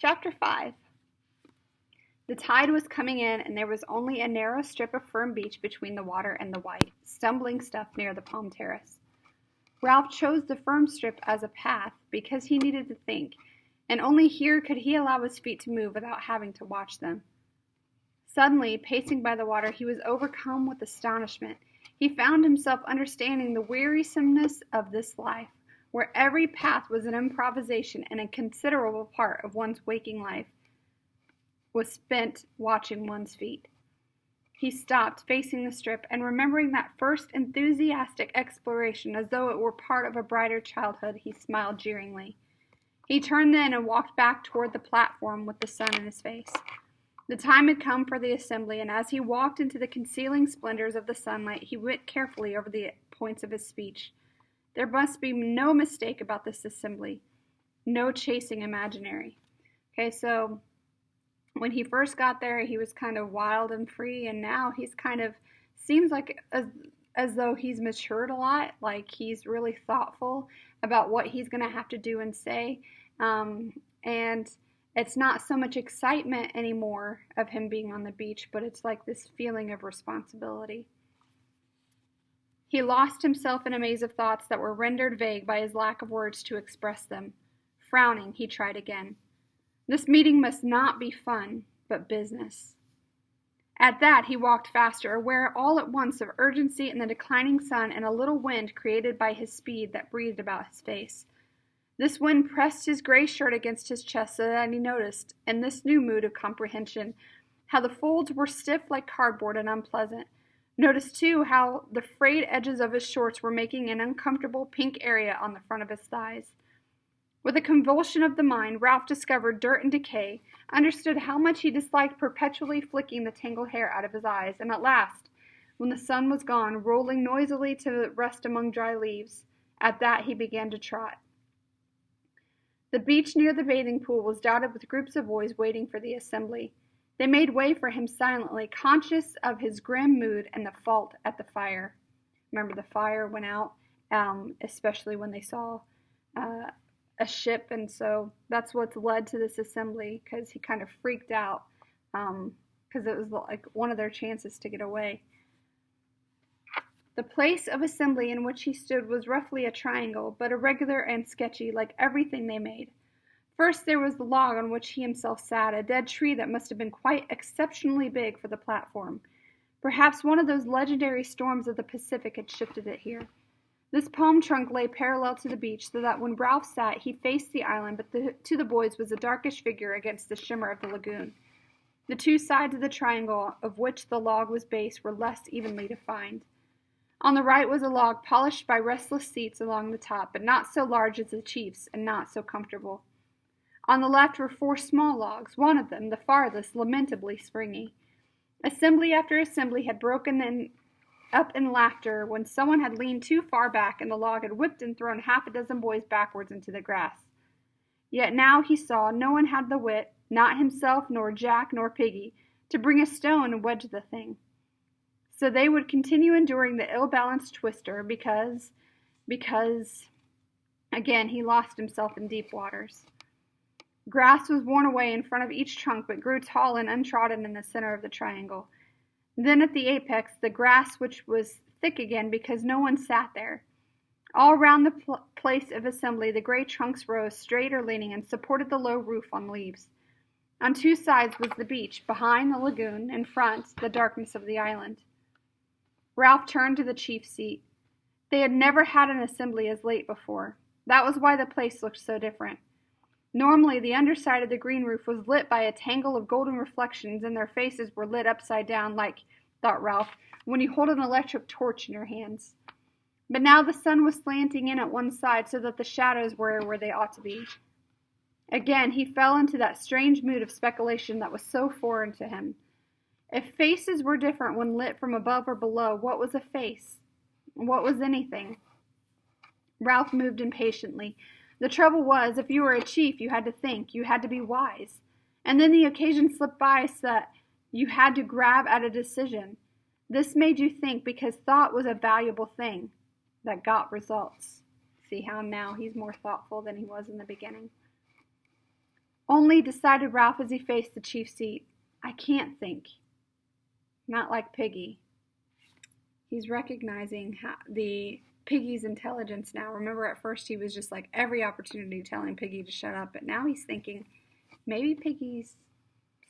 Chapter 5. The tide was coming in, and there was only a narrow strip of firm beach between the water and the white, stumbling stuff near the palm terrace. Ralph chose the firm strip as a path because he needed to think, and only here could he allow his feet to move without having to watch them. Suddenly, pacing by the water, he was overcome with astonishment. He found himself understanding the wearisomeness of this life, where every path was an improvisation and a considerable part of one's waking life was spent watching one's feet. He stopped, facing the strip, and remembering that first enthusiastic exploration as though it were part of a brighter childhood, he smiled jeeringly. He turned then and walked back toward the platform with the sun in his face. The time had come for the assembly, and as he walked into the concealing splendors of the sunlight, he went carefully over the points of his speech. There must be no mistake about this assembly. No chasing imaginary. Okay, so when he first got there, he was kind of wild and free, and now he's kind of, seems like as though he's matured a lot, like he's really thoughtful about what he's going to have to do and say, and it's not so much excitement anymore of him being on the beach, but it's like this feeling of responsibility. He lost himself in a maze of thoughts that were rendered vague by his lack of words to express them. Frowning, he tried again. This meeting must not be fun, but business. At that, he walked faster, aware all at once of urgency in the declining sun and a little wind created by his speed that breathed about his face. This wind pressed his gray shirt against his chest so that he noticed, in this new mood of comprehension, how the folds were stiff like cardboard and unpleasant. Noticed, too, how the frayed edges of his shorts were making an uncomfortable pink area on the front of his thighs. With a convulsion of the mind, Ralph discovered dirt and decay, understood how much he disliked perpetually flicking the tangled hair out of his eyes, and at last, when the sun was gone, rolling noisily to rest among dry leaves, at that he began to trot. The beach near the bathing pool was dotted with groups of boys waiting for the assembly. They made way for him silently, conscious of his grim mood and the fault at the fire. Remember, the fire went out, especially when they saw a ship, and so that's what's led to this assembly, because he kind of freaked out, because it was like one of their chances to get away. The place of assembly in which he stood was roughly a triangle, but irregular and sketchy, like everything they made. First there was the log on which he himself sat, a dead tree that must have been quite exceptionally big for the platform. Perhaps one of those legendary storms of the Pacific had shifted it here. This palm trunk lay parallel to the beach, so that when Ralph sat, he faced the island, but to the boys was a darkish figure against the shimmer of the lagoon. The two sides of the triangle, of which the log was based, were less evenly defined. On the right was a log polished by restless seats along the top, but not so large as the chief's, and not so comfortable. On the left were 4 small logs, one of them, the farthest, lamentably springy. Assembly after assembly had broken up in laughter when someone had leaned too far back and the log had whipped and thrown half a dozen boys backwards into the grass. Yet now he saw no one had the wit, not himself, nor Jack, nor Piggy, to bring a stone and wedge the thing. So they would continue enduring the ill-balanced twister because, again, he lost himself in deep waters. Grass was worn away in front of each trunk, but grew tall and untrodden in the center of the triangle. Then at the apex, the grass which was thick again because no one sat there. All round the place of assembly, the gray trunks rose, straight or leaning, and supported the low roof on leaves. On 2 sides was the beach, behind the lagoon, in front, the darkness of the island. Ralph turned to the chief's seat. They had never had an assembly as late before. That was why the place looked so different. Normally, the underside of the green roof was lit by a tangle of golden reflections, and their faces were lit upside down like, thought Ralph, when you hold an electric torch in your hands. But now the sun was slanting in at one side so that the shadows were where they ought to be. Again, he fell into that strange mood of speculation that was so foreign to him. If faces were different when lit from above or below, what was a face? What was anything? Ralph moved impatiently. The trouble was, if you were a chief, you had to think, you had to be wise. And then the occasion slipped by so that you had to grab at a decision. This made you think because thought was a valuable thing that got results. See how now he's more thoughtful than he was in the beginning. Only, decided Ralph as he faced the chief seat, I can't think. Not like Piggy. He's recognizing the Piggy's intelligence now. Remember, at first he was just like every opportunity telling Piggy to shut up, but now he's thinking maybe Piggy's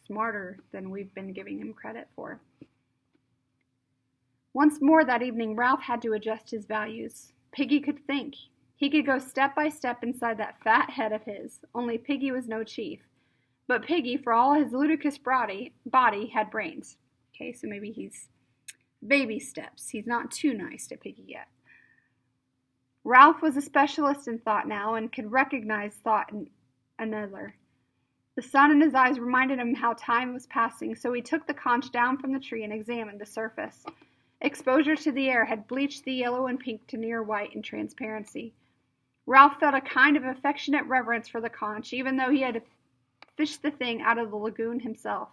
smarter than we've been giving him credit for. Once more that evening, Ralph had to adjust his values. Piggy could think. He could go step by step inside that fat head of his, only Piggy was no chief. But Piggy, for all his ludicrous body, had brains. Okay, so maybe he's baby steps. He's not too nice to Piggy yet. Ralph was a specialist in thought now and could recognize thought in another. The sun in his eyes reminded him how time was passing, so he took the conch down from the tree and examined the surface. Exposure to the air had bleached the yellow and pink to near white in transparency. Ralph felt a kind of affectionate reverence for the conch, even though he had fished the thing out of the lagoon himself.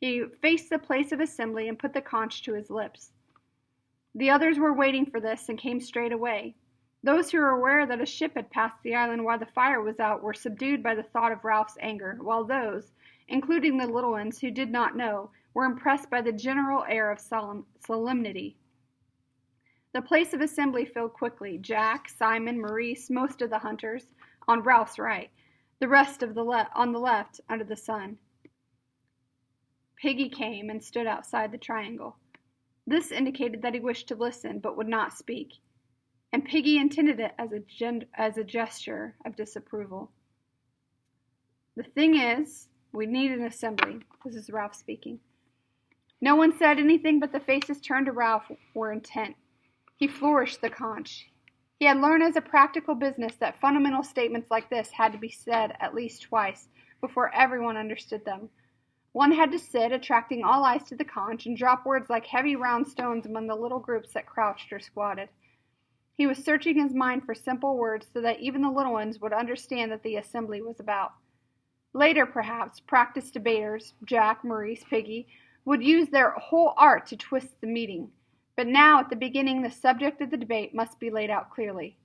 He faced the place of assembly and put the conch to his lips. The others were waiting for this and came straight away. Those who were aware that a ship had passed the island while the fire was out were subdued by the thought of Ralph's anger, while those, including the little ones who did not know, were impressed by the general air of solemnity. The place of assembly filled quickly. Jack, Simon, Maurice, most of the hunters, on Ralph's right, the rest on the left, under the sun. Piggy came and stood outside the triangle. This indicated that he wished to listen, but would not speak, and Piggy intended it as a gesture of disapproval. The thing is, we need an assembly. This is Ralph speaking. No one said anything, but the faces turned to Ralph were intent. He flourished the conch. He had learned as a practical business that fundamental statements like this had to be said at least twice before everyone understood them. One had to sit, attracting all eyes to the conch, and drop words like heavy round stones among the little groups that crouched or squatted. He was searching his mind for simple words so that even the little ones would understand that the assembly was about. Later, perhaps, practiced debaters, Jack, Maurice, Piggy, would use their whole art to twist the meeting. But now, at the beginning, the subject of the debate must be laid out clearly.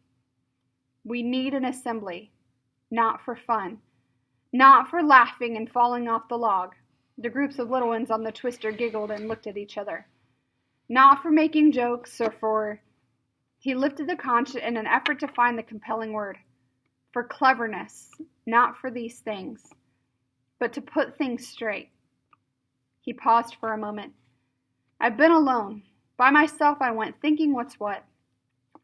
We need an assembly, not for fun, not for laughing and falling off the log. The groups of little ones on the twister giggled and looked at each other. Not for making jokes or for... He lifted the conch in an effort to find the compelling word. For cleverness, not for these things, but to put things straight. He paused for a moment. I've been alone. By myself I went, thinking what's what.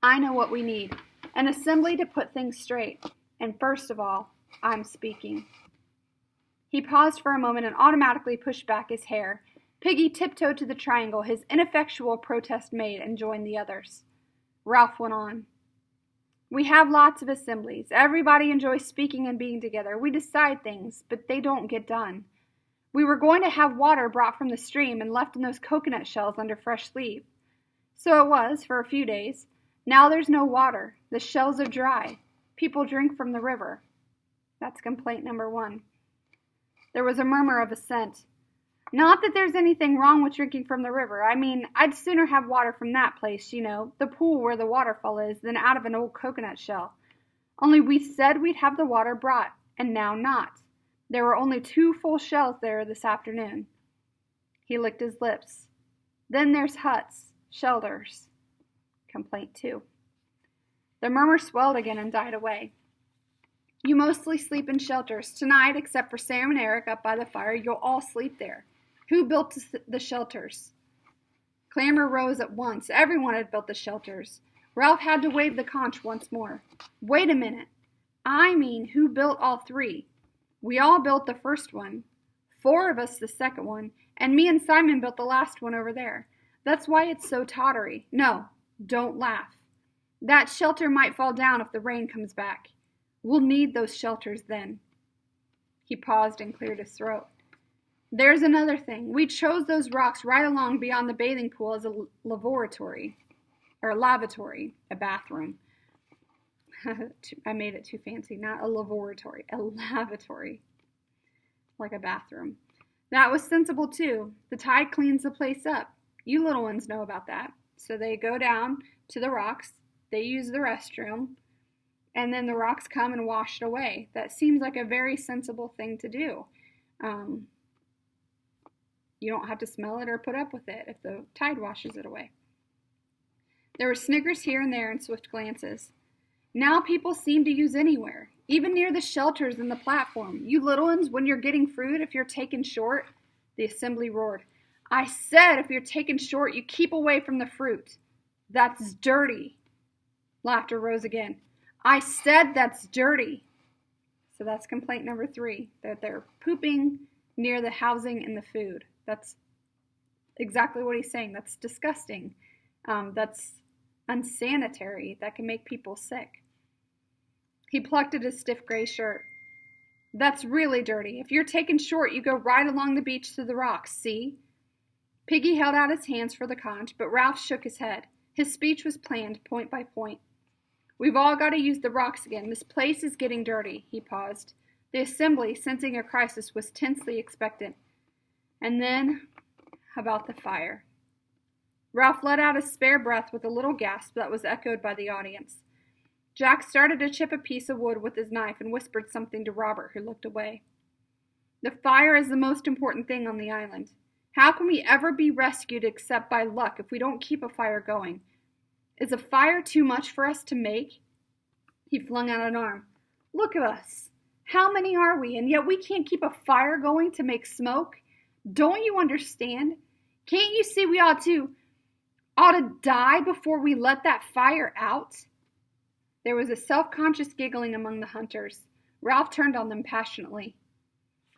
I know what we need. An assembly to put things straight. And first of all, I'm speaking. He paused for a moment and automatically pushed back his hair. Piggy tiptoed to the triangle, his ineffectual protest made, and joined the others. Ralph went on. We have lots of assemblies. Everybody enjoys speaking and being together. We decide things, but they don't get done. We were going to have water brought from the stream and left in those coconut shells under fresh leaf. So it was, for a few days. Now there's no water. The shells are dry. People drink from the river. That's complaint number 1. There was a murmur of assent. Not that there's anything wrong with drinking from the river. I mean, I'd sooner have water from that place, the pool where the waterfall is, than out of an old coconut shell. Only we said we'd have the water brought, and now not. There were only 2 full shells there this afternoon. He licked his lips. Then there's huts, shelters. Complaint 2. The murmur swelled again and died away. You mostly sleep in shelters. Tonight, except for Sam and Eric up by the fire, you'll all sleep there. Who built the shelters? Clamor rose at once. Everyone had built the shelters. Ralph had to wave the conch once more. Wait a minute. I mean, who built all 3? We all built the first one, 4 of us the second one, and me and Simon built the last one over there. That's why it's so tottery. No, don't laugh. That shelter might fall down if the rain comes back. We'll need those shelters then. He paused and cleared his throat. There's another thing. We chose those rocks right along beyond the bathing pool as a lavatory, a bathroom. I made it too fancy. Not a lavatory, a lavatory. Like a bathroom. That was sensible too. The tide cleans the place up. You little ones know about that. So they go down to the rocks. They use the restroom. and then the rocks come and wash it away. That seems like a very sensible thing to do. You don't have to smell it or put up with it if the tide washes it away. There were snickers here and there and swift glances. Now people seem to use anywhere, even near the shelters and the platform. You little ones, when you're getting fruit, if you're taken short, the assembly roared. I said if you're taken short, you keep away from the fruit. That's dirty. Laughter rose again. I said that's dirty. So that's complaint number 3, that they're pooping near the housing and the food. That's exactly what he's saying. That's disgusting. That's unsanitary. That can make people sick. He plucked at his stiff gray shirt. That's really dirty. If you're taken short, you go right along the beach to the rocks, see? Piggy held out his hands for the conch, but Ralph shook his head. His speech was planned, point by point. We've all got to use the rocks again. This place is getting dirty. He paused. The assembly, sensing a crisis, was tensely expectant. And then, about the fire. Ralph let out a spare breath with a little gasp that was echoed by the audience. Jack started to chip a piece of wood with his knife and whispered something to Robert, who looked away. The fire is the most important thing on the island. How can we ever be rescued except by luck if we don't keep a fire going? Is a fire too much for us to make? He flung out an arm. Look at us. How many are we? And yet we can't keep a fire going to make smoke? Don't you understand? Can't you see we ought to die before we let that fire out? There was a self-conscious giggling among the hunters. Ralph turned on them passionately.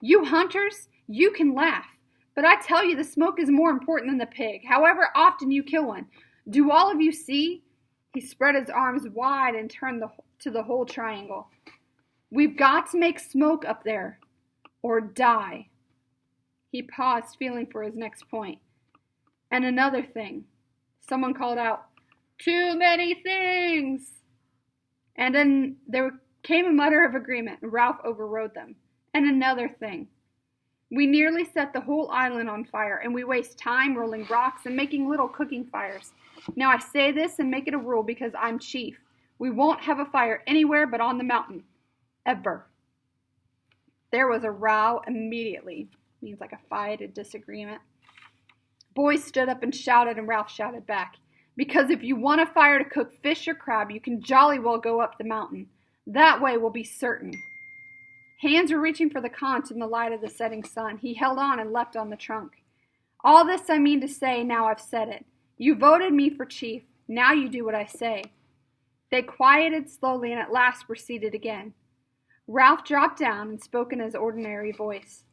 You hunters, you can laugh. But I tell you the smoke is more important than the pig, however often you kill one. Do all of you see? He spread his arms wide and turned to the whole triangle. We've got to make smoke up there, or die. He paused, feeling for his next point. And another thing. Someone called out, Too many things! And then there came a mutter of agreement, and Ralph overrode them. And another thing. We nearly set the whole island on fire, and we waste time rolling rocks and making little cooking fires. Now I say this and make it a rule because I'm chief. We won't have a fire anywhere but on the mountain. Ever. There was a row immediately. Means like a fight, a disagreement. Boys stood up and shouted, and Ralph shouted back. Because if you want a fire to cook fish or crab, you can jolly well go up the mountain. That way we'll be certain. Hands were reaching for the conch in the light of the setting sun. He held on and leapt on the trunk. All this I mean to say, now I've said it. You voted me for chief. Now you do what I say. They quieted slowly and at last were seated again. Ralph dropped down and spoke in his ordinary voice.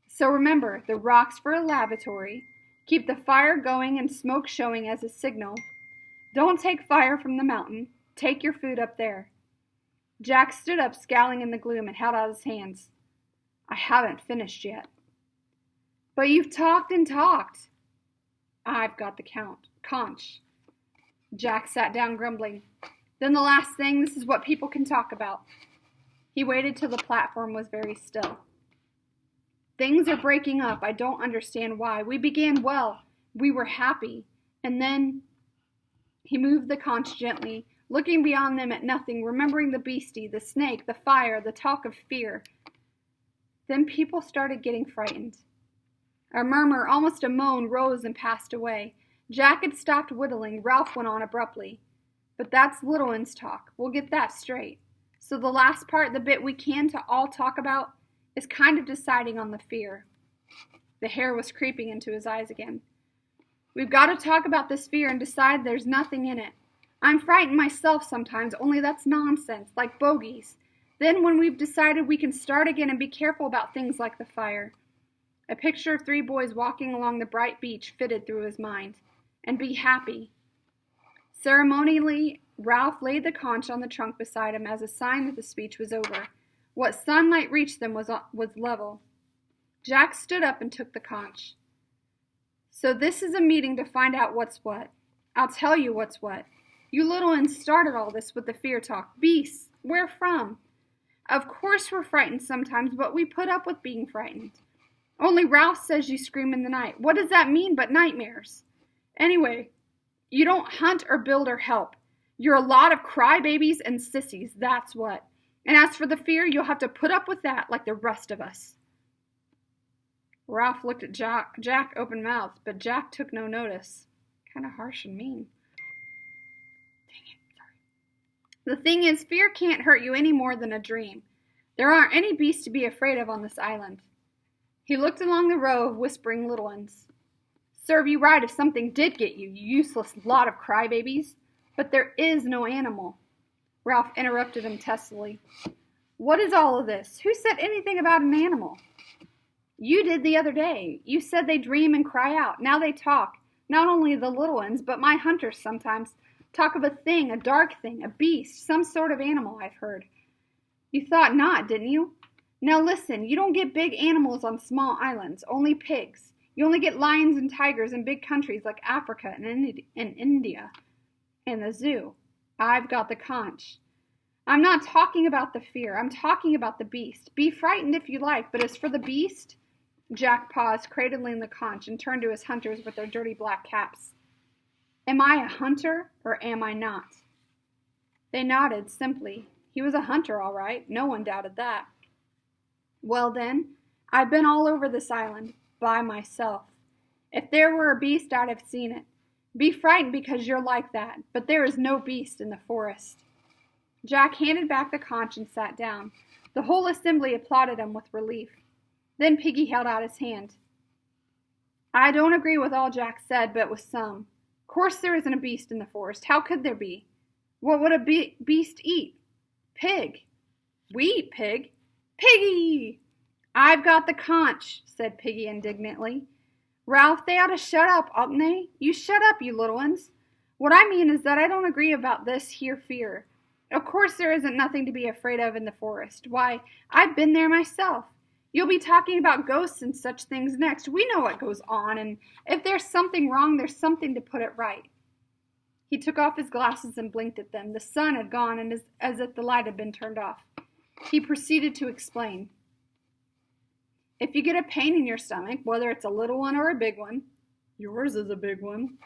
So remember, the rocks for a lavatory. Keep the fire going and smoke showing as a signal. Don't take fire from the mountain. Take your food up there. Jack stood up, scowling in the gloom, and held out his hands. I haven't finished yet. But you've talked and talked. I've got the conch. Jack sat down, grumbling. Then the last thing, this is what people can talk about. He waited till the platform was very still. Things are breaking up. I don't understand why. We began well. We were happy. And then he moved the conch gently, looking beyond them at nothing, remembering the beastie, the snake, the fire, the talk of fear. Then people started getting frightened. A murmur, almost a moan, rose and passed away. Jack had stopped whittling. Ralph went on abruptly. But that's little one's talk. We'll get that straight. So the last part, the bit we can to all talk about, is kind of deciding on the fear. The hair was creeping into his eyes again. We've got to talk about this fear and decide there's nothing in it. I'm frightened myself sometimes, only that's nonsense, like bogies. Then when we've decided we can start again and be careful about things like the fire. A picture of 3 boys walking along the bright beach fitted through his mind. And be happy. Ceremonially, Ralph laid the conch on the trunk beside him as a sign that the speech was over. What sunlight reached them was level. Jack stood up and took the conch. So this is a meeting to find out what's what. I'll tell you what's what. You little uns started all this with the fear talk. Beasts, where from? Of course we're frightened sometimes, but we put up with being frightened. Only Ralph says you scream in the night. What does that mean but nightmares? Anyway, you don't hunt or build or help. You're a lot of crybabies and sissies, that's what. And as for the fear, you'll have to put up with that like the rest of us. Ralph looked at Jack open-mouthed, but Jack took no notice. Kind of harsh and mean. Dang it, sorry. The thing is, fear can't hurt you any more than a dream. There aren't any beasts to be afraid of on this island. He looked along the row of whispering little ones. Serve you right if something did get you, you useless lot of crybabies. But there is no animal. Ralph interrupted him testily. What is all of this? Who said anything about an animal? You did the other day. You said they dream and cry out. Now they talk. Not only the little ones, but my hunters sometimes talk of a thing, a dark thing, a beast, some sort of animal, I've heard. You thought not, didn't you? Now listen, you don't get big animals on small islands, only pigs. You only get lions and tigers in big countries like Africa and India and the zoo. I've got the conch. I'm not talking about the fear. I'm talking about the beast. Be frightened if you like, but as for the beast... Jack paused, cradling the conch, and turned to his hunters with their dirty black caps. Am I a hunter, or am I not? They nodded simply. He was a hunter, all right. No one doubted that. Well, then, I've been all over this island, by myself. If there were a beast, I'd have seen it. Be frightened because you're like that, but there is no beast in the forest. Jack handed back the conch and sat down. The whole assembly applauded him with relief. Then Piggy held out his hand. I don't agree with all Jack said, but with some. Of course there isn't a beast in the forest. How could there be? What would a beast eat? Pig. We eat pig. Piggy! I've got the conch, said Piggy indignantly. Ralph, they ought to shut up, oughtn't they? You shut up, you little ones. What I mean is that I don't agree about this here fear. Of course there isn't nothing to be afraid of in the forest. Why, I've been there myself. You'll be talking about ghosts and such things next. We know what goes on, and if there's something wrong, there's something to put it right. He took off his glasses and blinked at them. The sun had gone, and as if the light had been turned off. He proceeded to explain. If you get a pain in your stomach, whether it's a little one or a big one, yours is a big one,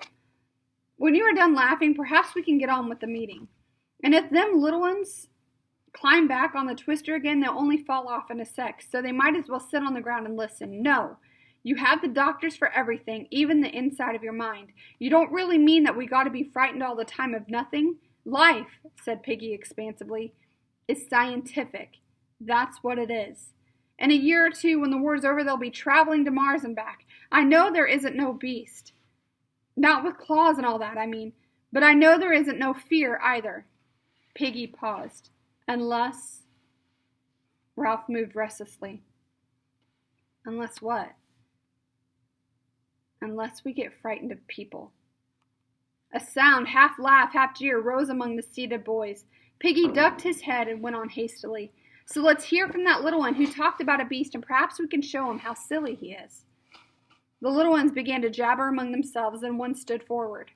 when you are done laughing, perhaps we can get on with the meeting. And if them little ones climb back on the twister again, they'll only fall off in a sec, so they might as well sit on the ground and listen. No, you have the doctors for everything, even the inside of your mind. You don't really mean that we got to be frightened all the time of nothing? Life, said Piggy expansively, is scientific. That's what it is. In a year or two, when the war's over, they'll be traveling to Mars and back. I know there isn't no beast. Not with claws and all that, I mean. But I know there isn't no fear either. Piggy paused. Unless... Ralph moved restlessly. Unless what? Unless we get frightened of people. A sound, half laugh, half jeer, rose among the seated boys. Piggy ducked his head and went on hastily. So let's hear from that little one who talked about a beast, and perhaps we can show him how silly he is. The little ones began to jabber among themselves, and one stood forward.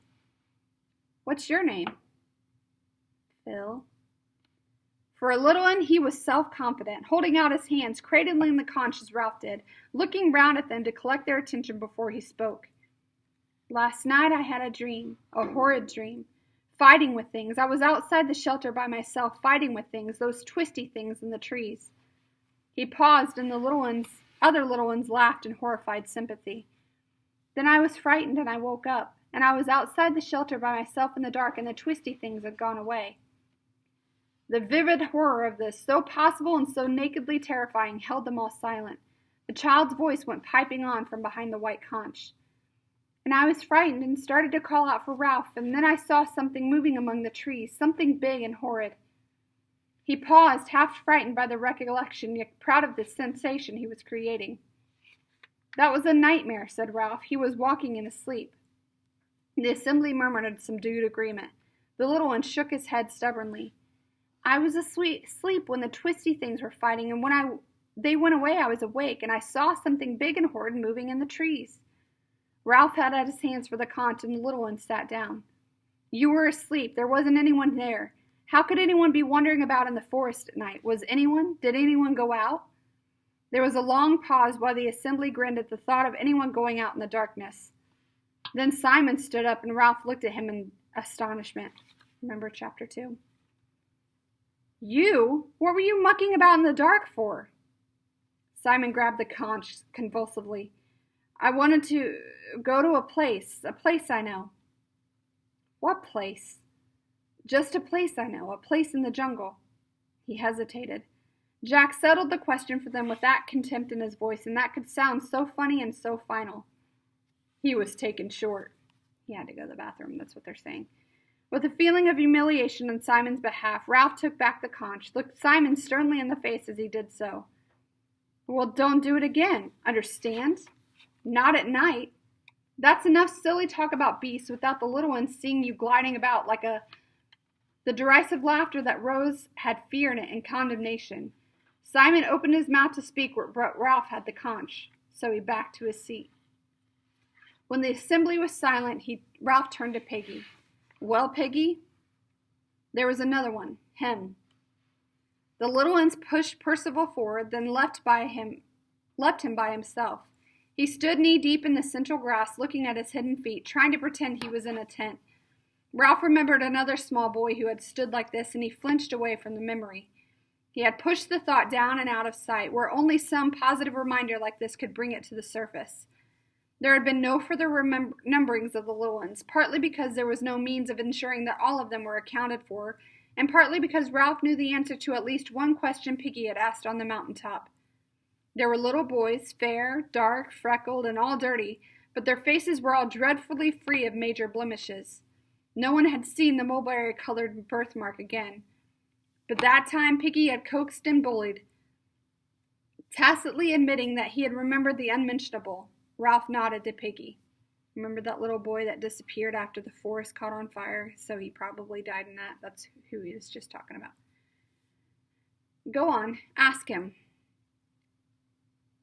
What's your name? Phil. For a little one, he was self-confident, holding out his hands, cradling the conch as Ralph did, looking round at them to collect their attention before he spoke. Last night I had a dream, a horrid dream. Fighting with things. I was outside the shelter by myself, fighting with things, those twisty things in the trees. He paused, and the other little ones laughed in horrified sympathy. Then I was frightened, and I woke up, and I was outside the shelter by myself in the dark, and the twisty things had gone away. The vivid horror of this, so possible and so nakedly terrifying, held them all silent. The child's voice went piping on from behind the white conch. And I was frightened and started to call out for Ralph, and then I saw something moving among the trees, something big and horrid. He paused, half frightened by the recollection, yet proud of the sensation he was creating. That was a nightmare, said Ralph. He was walking in his sleep. The assembly murmured in subdued agreement. The little one shook his head stubbornly. I was asleep when the twisty things were fighting, and when they went away I was awake, and I saw something big and horrid moving in the trees. Ralph held out his hands for the conch, and the little one sat down. You were asleep. There wasn't anyone there. How could anyone be wandering about in the forest at night? Was anyone? Did anyone go out? There was a long pause while the assembly grinned at the thought of anyone going out in the darkness. Then Simon stood up, and Ralph looked at him in astonishment. Remember chapter 2? You? What were you mucking about in the dark for? Simon grabbed the conch convulsively. I wanted to go to a place I know. What place? Just a place I know, a place in the jungle. He hesitated. Jack settled the question for them with that contempt in his voice, and that could sound so funny and so final. He was taken short. He had to go to the bathroom, that's what they're saying. With a feeling of humiliation on Simon's behalf, Ralph took back the conch, looked Simon sternly in the face as he did so. Well, don't do it again, understand? Not at night. That's enough silly talk about beasts without the little ones seeing you gliding about like a... The derisive laughter that rose had fear in it and condemnation. Simon opened his mouth to speak, but Ralph had the conch, so he backed to his seat. When the assembly was silent, Ralph turned to Piggy. Well, Piggy? There was another one, him. The little ones pushed Percival forward, then left him by himself. He stood knee-deep in the central grass, looking at his hidden feet, trying to pretend he was in a tent. Ralph remembered another small boy who had stood like this, and he flinched away from the memory. He had pushed the thought down and out of sight, where only some positive reminder like this could bring it to the surface. There had been no further numberings of the little ones, partly because there was no means of ensuring that all of them were accounted for, and partly because Ralph knew the answer to at least one question Piggy had asked on the mountaintop. There were little boys, fair, dark, freckled, and all dirty, but their faces were all dreadfully free of major blemishes. No one had seen the mulberry-colored birthmark again. But that time Piggy had coaxed and bullied, tacitly admitting that he had remembered the unmentionable. Ralph nodded to Piggy. Remember that little boy that disappeared after the forest caught on fire? So he probably died in that. That's who he was just talking about. Go on, ask him.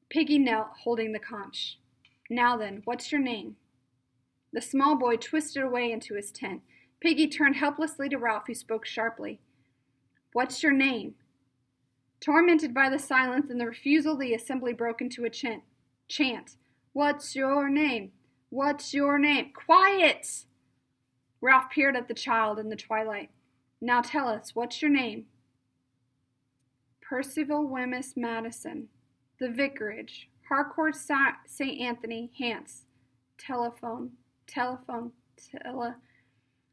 Piggy knelt, holding the conch. Now then, what's your name? The small boy twisted away into his tent. Piggy turned helplessly to Ralph, who spoke sharply. What's your name? Tormented by the silence and the refusal, the assembly broke into a chant. What's your name? What's your name? Quiet! Ralph peered at the child in the twilight. Now tell us, what's your name? Percival Wemyss Madison. The Vicarage. Harcourt St. Anthony, Hants. Telephone.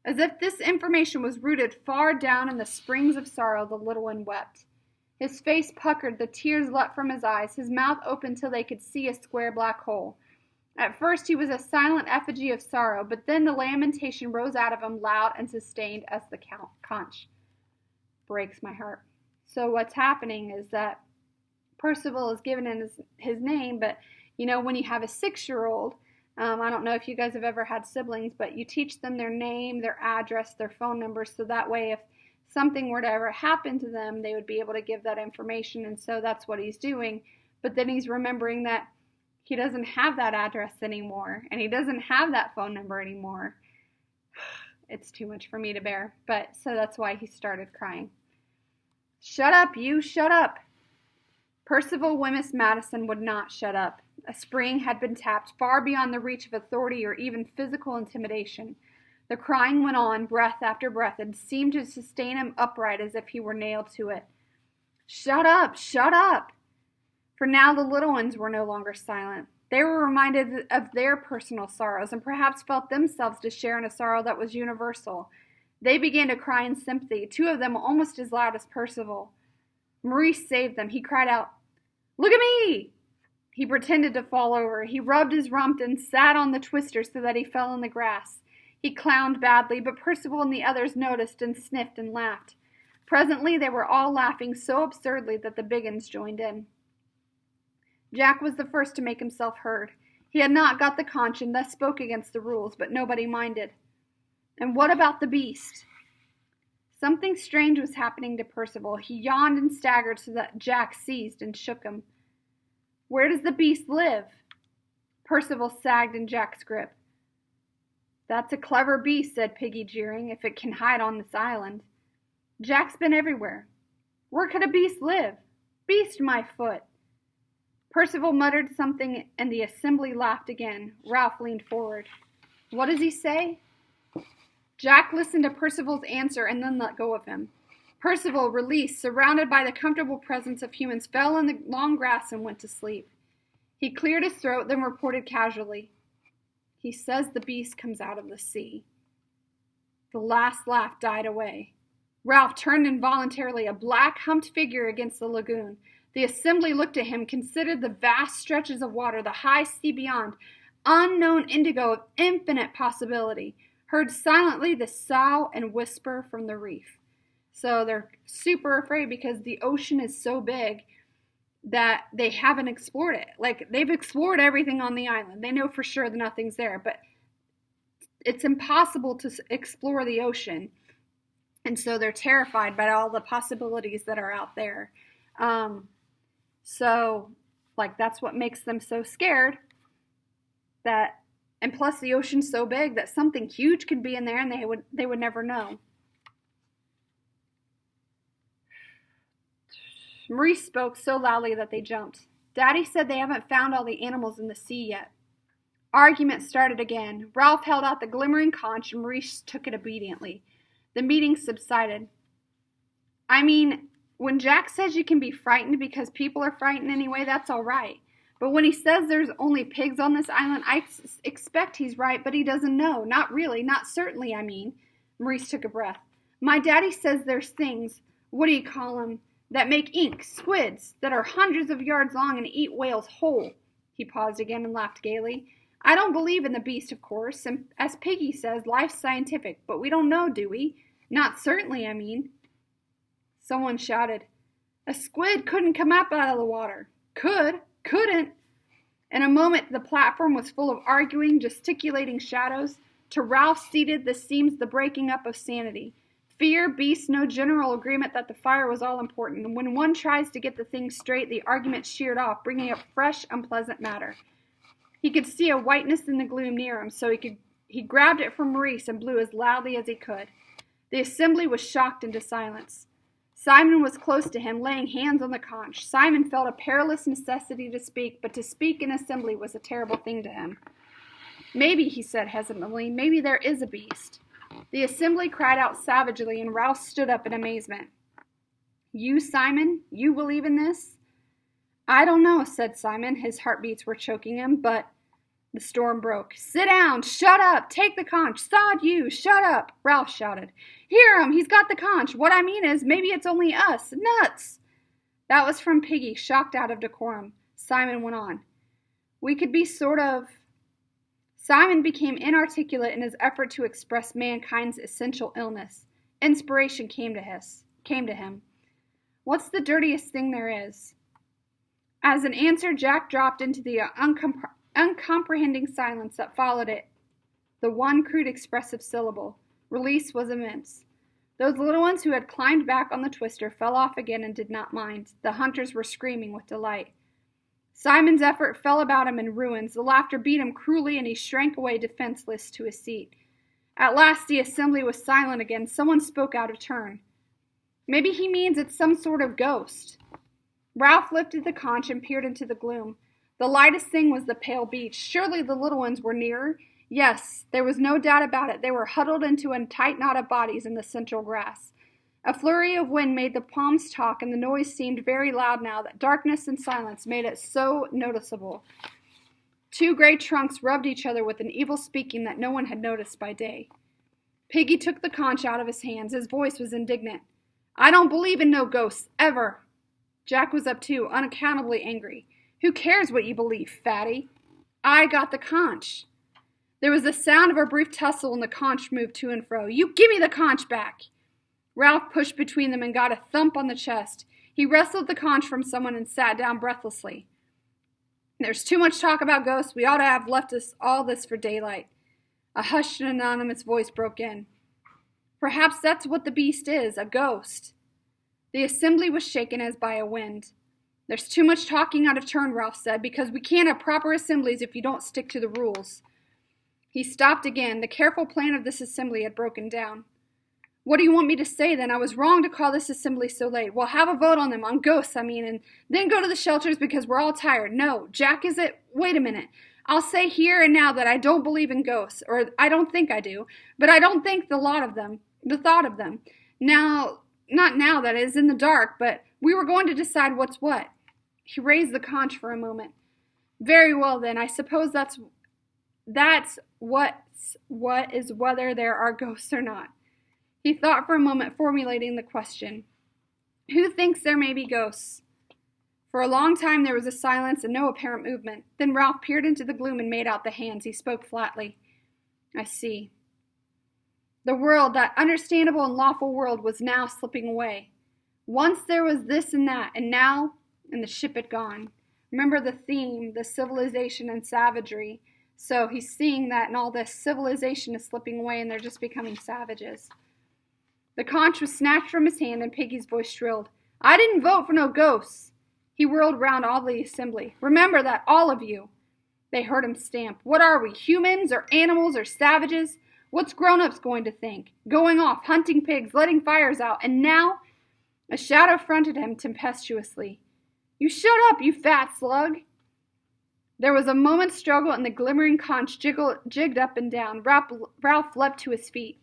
As if this information was rooted far down in the springs of sorrow, the little one wept. His face puckered, the tears leapt from his eyes, his mouth opened till they could see a square black hole. At first he was a silent effigy of sorrow, but then the lamentation rose out of him loud and sustained as the conch. Breaks my heart. So what's happening is that Percival is given in his name, but when you have a 6-year-old, I don't know if you guys have ever had siblings, but you teach them their name, their address, their phone number, so that way if something were to ever happen to them, they would be able to give that information, and so that's what he's doing. But then he's remembering that he doesn't have that address anymore, and he doesn't have that phone number anymore. It's too much for me to bear, but so that's why he started crying. Shut up, you, shut up! Percival Wemyss Madison would not shut up. A spring had been tapped far beyond the reach of authority or even physical intimidation. The crying went on, breath after breath, and seemed to sustain him upright as if he were nailed to it. Shut up! Shut up! For now the little ones were no longer silent. They were reminded of their personal sorrows, and perhaps felt themselves to share in a sorrow that was universal. They began to cry in sympathy, 2 of them almost as loud as Percival. Maurice saved them. He cried out, "Look at me!" He pretended to fall over. He rubbed his rump and sat on the twister so that he fell in the grass. He clowned badly, but Percival and the others noticed and sniffed and laughed. Presently they were all laughing so absurdly that the big uns joined in. Jack was the first to make himself heard. He had not got the conch and thus spoke against the rules, but nobody minded. And what about the beast? Something strange was happening to Percival. He yawned and staggered so that Jack seized and shook him. Where does the beast live? Percival sagged in Jack's grip. That's a clever beast, said Piggy, jeering, if it can hide on this island. Jack's been everywhere. Where could a beast live? Beast, my foot! Percival muttered something, and the assembly laughed again. Ralph leaned forward. What does he say? Jack listened to Percival's answer and then let go of him. Percival, released, surrounded by the comfortable presence of humans, fell in the long grass and went to sleep. He cleared his throat, then reported casually, "He says the beast comes out of the sea." The last laugh died away. Ralph turned involuntarily, a black, humped figure against the lagoon. The assembly looked at him, considered the vast stretches of water, the high sea beyond, unknown indigo of infinite possibility, heard silently the sough and whisper from the reef. So they're super afraid because the ocean is so big that they haven't explored it. Like, they've explored everything on the island. They know for sure that nothing's there, but it's impossible to explore the ocean. And so they're terrified by all the possibilities that are out there. That's what makes them so scared. And plus the ocean's so big that something huge could be in there and they would never know. Maurice spoke so loudly that they jumped. Daddy said they haven't found all the animals in the sea yet. Argument started again. Ralph held out the glimmering conch and Maurice took it obediently. The meeting subsided. I mean, when Jack says you can be frightened because people are frightened anyway, that's all right. But when he says there's only pigs on this island, I expect he's right, but he doesn't know. Not really, not certainly, I mean. Maurice took a breath. My daddy says there's things, what do you call them, that make ink, squids, that are hundreds of yards long and eat whales whole. He paused again and laughed gaily. I don't believe in the beast, of course, and as Piggy says, life's scientific, but we don't know, do we? Not certainly, I mean. Someone shouted, a squid couldn't come up out of the water. Couldn't. In a moment, the platform was full of arguing, gesticulating shadows. To Ralph seated, this seems the breaking up of sanity. Fear, beast, no general agreement that the fire was all important, and when one tries to get the thing straight, the argument sheared off, bringing up fresh, unpleasant matter. He could see a whiteness in the gloom near him, so he grabbed it from Maurice and blew as loudly as he could. The assembly was shocked into silence. Simon was close to him, laying hands on the conch. Simon felt a perilous necessity to speak, but to speak in assembly was a terrible thing to him. Maybe, he said hesitantly, maybe there is a beast. The assembly cried out savagely, and Ralph stood up in amazement. You, Simon, you believe in this? I don't know, said Simon. His heartbeats were choking him, but the storm broke. Sit down! Shut up! Take the conch! Sod you! Shut up! Ralph shouted. Hear him! He's got the conch! What I mean is, maybe it's only us! Nuts! That was from Piggy, shocked out of decorum. Simon went on. We could be sort of... Simon became inarticulate in his effort to express mankind's essential illness. Inspiration came to him. What's the dirtiest thing there is? As an answer, Jack dropped into the uncomprehending silence that followed it. The one crude expressive syllable. Release was immense. Those little ones who had climbed back on the twister fell off again and did not mind. The hunters were screaming with delight. Simon's effort fell about him in ruins. The laughter beat him cruelly, and he shrank away defenseless to his seat. At last the assembly was silent again. Someone spoke out of turn. Maybe he means it's some sort of ghost. Ralph lifted the conch and peered into the gloom. The lightest thing was the pale beach. Surely the little ones were nearer. Yes, there was no doubt about it. They were huddled into a tight knot of bodies in the central grass. A flurry of wind made the palms talk, and the noise seemed very loud now that darkness and silence made it so noticeable. Two gray trunks rubbed each other with an evil speaking that no one had noticed by day. Piggy took the conch out of his hands. His voice was indignant. I don't believe in no ghosts, ever. Jack was up too, unaccountably angry. Who cares what you believe, fatty? I got the conch. There was the sound of a brief tussle, and the conch moved to and fro. You give me the conch back! Ralph pushed between them and got a thump on the chest. He wrestled the conch from someone and sat down breathlessly. There's too much talk about ghosts. We ought to have left us all this for daylight. A hushed and anonymous voice broke in. Perhaps that's what the beast is, a ghost. The assembly was shaken as by a wind. There's too much talking out of turn, Ralph said, because we can't have proper assemblies if you don't stick to the rules. He stopped again. The careful plan of this assembly had broken down. What do you want me to say, then? I was wrong to call this assembly so late. We'll have a vote on them, on ghosts, and then go to the shelters because we're all tired. No, Jack, is it? Wait a minute. I'll say here and now that I don't believe in ghosts, or I don't think I do, but I don't think the thought of them. Now, not now that it is in the dark, but we were going to decide what's what. He raised the conch for a moment. Very well then, I suppose that's what is whether there are ghosts or not. He thought for a moment, formulating the question. Who thinks there may be ghosts? For a long time there was a silence and no apparent movement. Then Ralph peered into the gloom and made out the hands. He spoke flatly. I see. The world, that understandable and lawful world, was now slipping away. Once there was this and that, and now, and the ship had gone. Remember the theme, the civilization and savagery. So he's seeing that and all this civilization is slipping away and they're just becoming savages. The conch was snatched from his hand and Piggy's voice shrilled. I didn't vote for no ghosts. He whirled round all the assembly. Remember that, all of you. They heard him stamp. What are we, humans or animals or savages? What's grown-ups going to think? Going off, hunting pigs, letting fires out, and now? A shadow fronted him tempestuously. You shut up, you fat slug! There was a moment's struggle and the glimmering conch jigged up and down. Ralph leapt to his feet.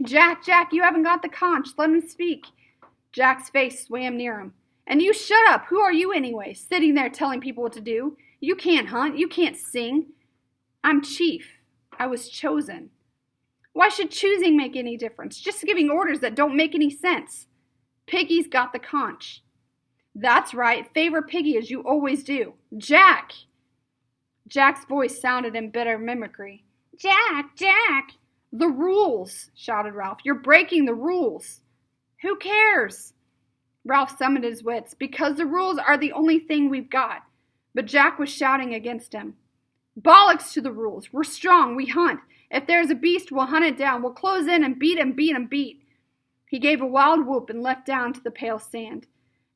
Jack, you haven't got the conch. Let him speak. Jack's face swam near him. And you shut up. Who are you anyway, sitting there telling people what to do? You can't hunt. You can't sing. I'm chief. I was chosen. Why should choosing make any difference? Just giving orders that don't make any sense. Piggy's got the conch. That's right. Favor Piggy as you always do. Jack! Jack's voice sounded in bitter mimicry. Jack! The rules, shouted Ralph. You're breaking the rules. Who cares? Ralph summoned his wits. Because the rules are the only thing we've got. But Jack was shouting against him. Bollocks to the rules. We're strong. We hunt. If there's a beast, we'll hunt it down. We'll close in and beat him. He gave a wild whoop and leapt down to the pale sand.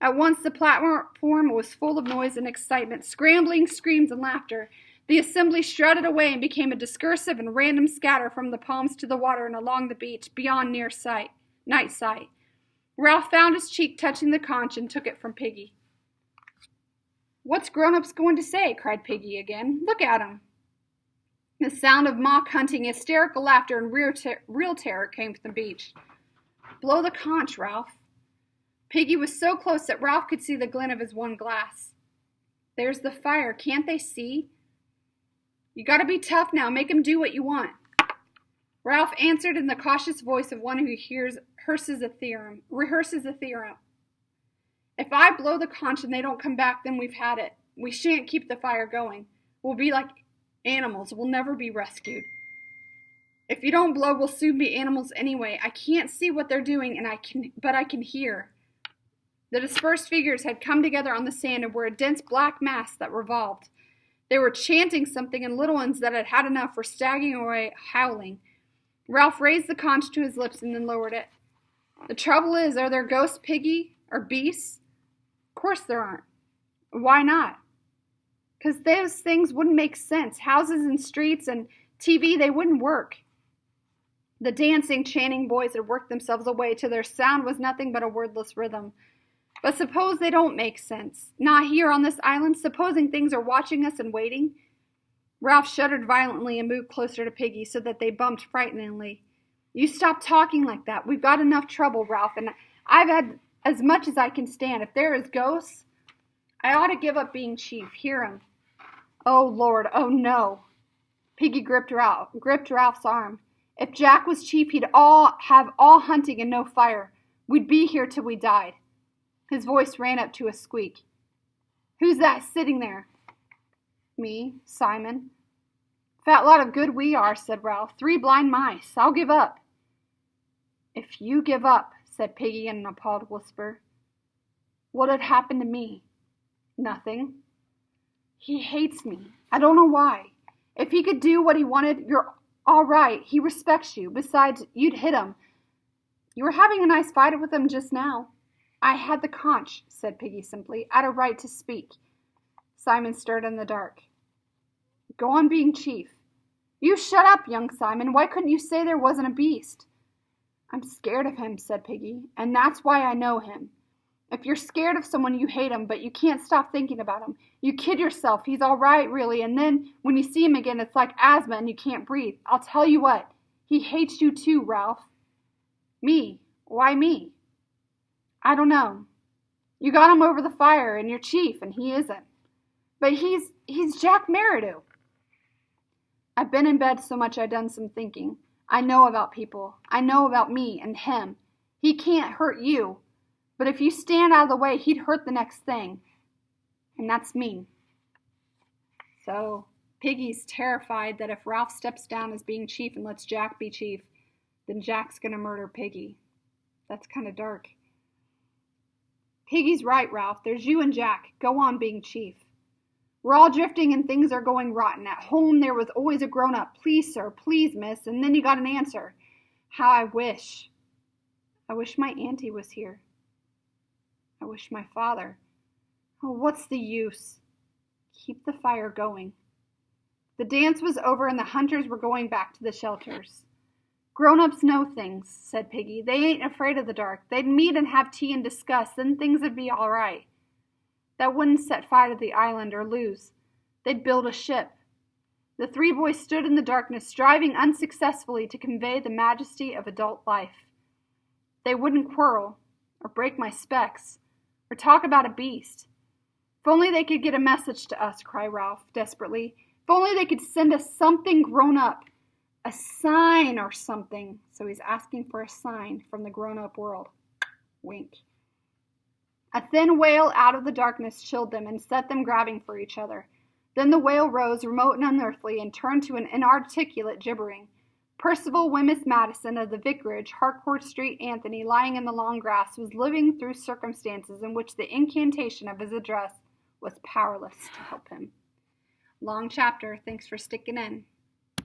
At once the platform was full of noise and excitement, scrambling, screams, and laughter. The assembly shredded away and became a discursive and random scatter from the palms to the water and along the beach beyond night sight. Ralph found his cheek touching the conch and took it from Piggy. What's grown-ups going to say? Cried Piggy again. Look at 'em. The sound of mock hunting, hysterical laughter, and real terror came from the beach. Blow the conch, Ralph. Piggy was so close that Ralph could see the glint of his one glass. There's the fire. Can't they see? You gotta be tough now. Make 'em do what you want. Ralph answered in the cautious voice of one who rehearses a theorem. If I blow the conch and they don't come back, then we've had it. We shan't keep the fire going. We'll be like animals. We'll never be rescued. If you don't blow, we'll soon be animals anyway. I can't see what they're doing, but I can hear. The dispersed figures had come together on the sand and were a dense black mass that revolved. They were chanting something, and little ones that had had enough were staggering away, howling. Ralph raised the conch to his lips and then lowered it. The trouble is, are there ghosts, Piggy, or beasts? Of course there aren't. Why not? Because those things wouldn't make sense. Houses and streets and TV, they wouldn't work. The dancing, chanting boys had worked themselves away till their sound was nothing but a wordless rhythm. But suppose they don't make sense. Not here on this island, supposing things are watching us and waiting. Ralph shuddered violently and moved closer to Piggy so that they bumped frighteningly. You stop talking like that. We've got enough trouble, Ralph, and I've had as much as I can stand. If there is ghosts, I ought to give up being chief. Hear him. Oh, Lord, oh no. Piggy gripped Ralph's arm. If Jack was chief, he'd have all hunting and no fire. We'd be here till we died. His voice ran up to a squeak. Who's that sitting there? Me, Simon. Fat lot of good we are, said Ralph. 3 blind mice. I'll give up. If you give up, said Piggy in an appalled whisper, what'd happen to me? Nothing. He hates me. I don't know why. If he could do what he wanted, you're all right. He respects you. Besides, you'd hit him. You were having a nice fight with him just now. I had the conch, said Piggy simply. I'd a right to speak. Simon stirred in the dark. Go on being chief. You shut up, young Simon. Why couldn't you say there wasn't a beast? I'm scared of him, said Piggy, and that's why I know him. If you're scared of someone, you hate him, but you can't stop thinking about him. You kid yourself, he's all right, really, and then when you see him again, it's like asthma and you can't breathe. I'll tell you what, he hates you too, Ralph. Me? Why me? I don't know. You got him over the fire and you're chief, and he isn't. But he's Jack Meridew. I've been in bed so much I've done some thinking. I know about people. I know about me and him. He can't hurt you. But if you stand out of the way, he'd hurt the next thing. And that's me. So, Piggy's terrified that if Ralph steps down as being chief and lets Jack be chief, then Jack's gonna murder Piggy. That's kind of dark. Piggy's right, Ralph. There's you and Jack. Go on being chief. We're all drifting and things are going rotten. At home there was always a grown-up. Please, sir. Please, miss. And then you got an answer. How I wish. I wish my auntie was here. I wish my father. Oh, what's the use? Keep the fire going. The dance was over and the hunters were going back to the shelters. Grown-ups know things, said Piggy. They ain't afraid of the dark. They'd meet and have tea and discuss, then things would be all right. That wouldn't set fire to the island or lose. They'd build a ship. The three boys stood in the darkness, striving unsuccessfully to convey the majesty of adult life. They wouldn't quarrel, or break my specs, or talk about a beast. If only they could get a message to us, cried Ralph desperately. If only they could send us something grown up. A sign or something. So he's asking for a sign from the grown-up world. Wink. A thin wail out of the darkness chilled them and set them grabbing for each other. Then the wail rose, remote and unearthly, and turned to an inarticulate gibbering. Percival Wemyss Madison of the vicarage, Harcourt Street, Anthony, lying in the long grass, was living through circumstances in which the incantation of his address was powerless to help him. Long chapter. Thanks for sticking in.